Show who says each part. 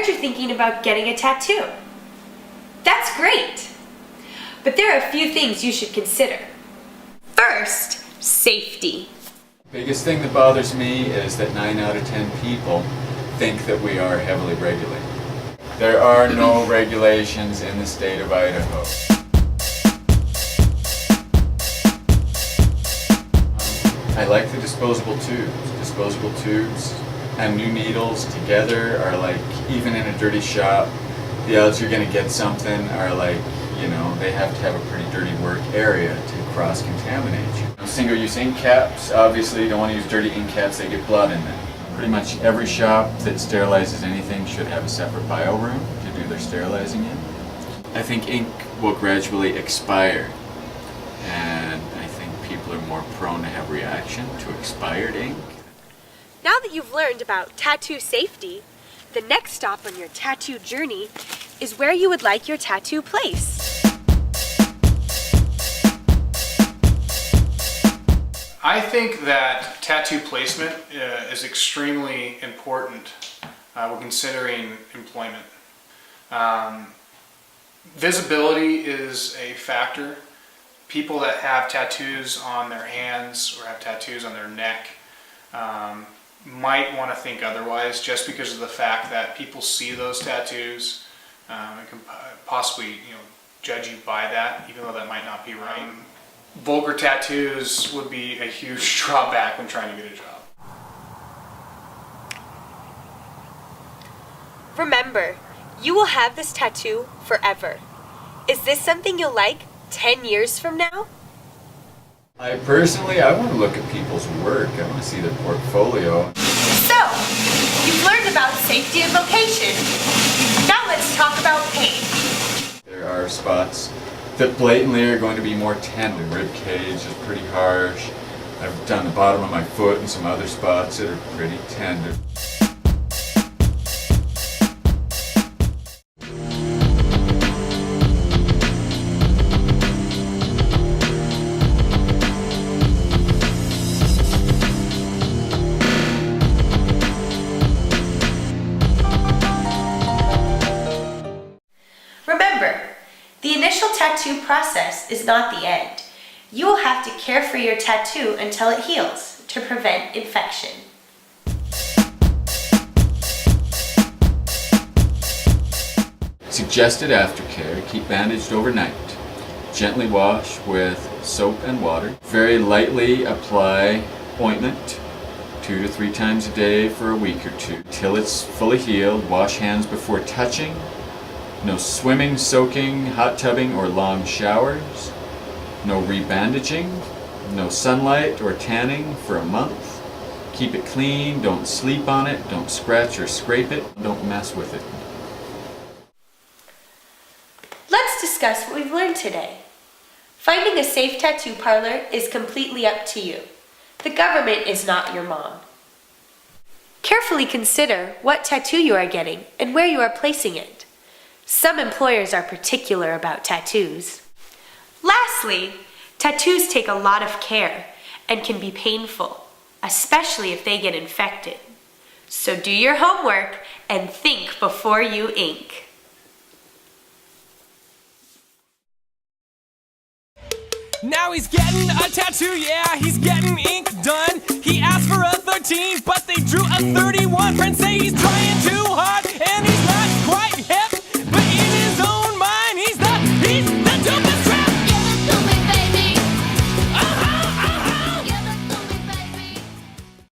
Speaker 1: you're thinking about getting a tattoo. That's great! But there are a few things you should consider. First, safety.
Speaker 2: Biggest thing that bothers me is that 9 out of 10 people think that we are heavily regulated. There are no regulations in the state of Idaho. I like the disposable tubes. Disposable tubes and new needles together are like, even in a dirty shop, the odds you're going to get something are like, you know, they have to have a pretty dirty work area to cross-contaminate you. Single-use ink caps, obviously you don't want to use dirty ink caps, they get blood in them. Pretty much every shop that sterilizes anything should have a separate bio room to do their sterilizing in. I think ink will gradually expire, and I think people are more prone to have reaction to expired ink.
Speaker 1: Now that you've learned about tattoo safety, the next stop on your tattoo journey is where you would like your tattoo placed.
Speaker 3: I think that tattoo placement is extremely important when considering employment. Visibility is a factor. People that have tattoos on their hands or have tattoos on their neck might want to think otherwise just because of the fact that people see those tattoos and can possibly, judge you by that, even though that might not be right. Vulgar tattoos would be a huge drawback when trying to get a job.
Speaker 1: Remember, you will have this tattoo forever. Is this something you'll like 10 years from now?
Speaker 2: I want to look at people's work. I want to see their portfolio.
Speaker 1: So, you've learned about safety and location. Now let's talk about pain.
Speaker 2: There are spots that blatantly are going to be more tender. Rib cage is pretty harsh. I've done the bottom of my foot and some other spots that are pretty tender.
Speaker 1: Remember, the initial tattoo process is not the end. You will have to care for your tattoo until it heals to prevent infection.
Speaker 2: Suggested aftercare, keep bandaged overnight. Gently wash with soap and water. Very lightly apply ointment 2 to 3 times a day for a week or two. Till it's fully healed, wash hands before touching. No swimming, soaking, hot tubbing, or long showers. No rebandaging. No sunlight or tanning for a month. Keep it clean, don't sleep on it, don't scratch or scrape it, don't mess with it.
Speaker 1: Let's discuss what we've learned today. Finding a safe tattoo parlor is completely up to you. The government is not your mom. Carefully consider what tattoo you are getting and where you are placing it. Some employers are particular about tattoos. Lastly, tattoos take a lot of care and can be painful, especially if they get infected. So do your homework and think before you ink.
Speaker 4: Now he's getting a tattoo, yeah, he's getting ink done. He asked for a 13, but they drew a 31. Friends say he's trying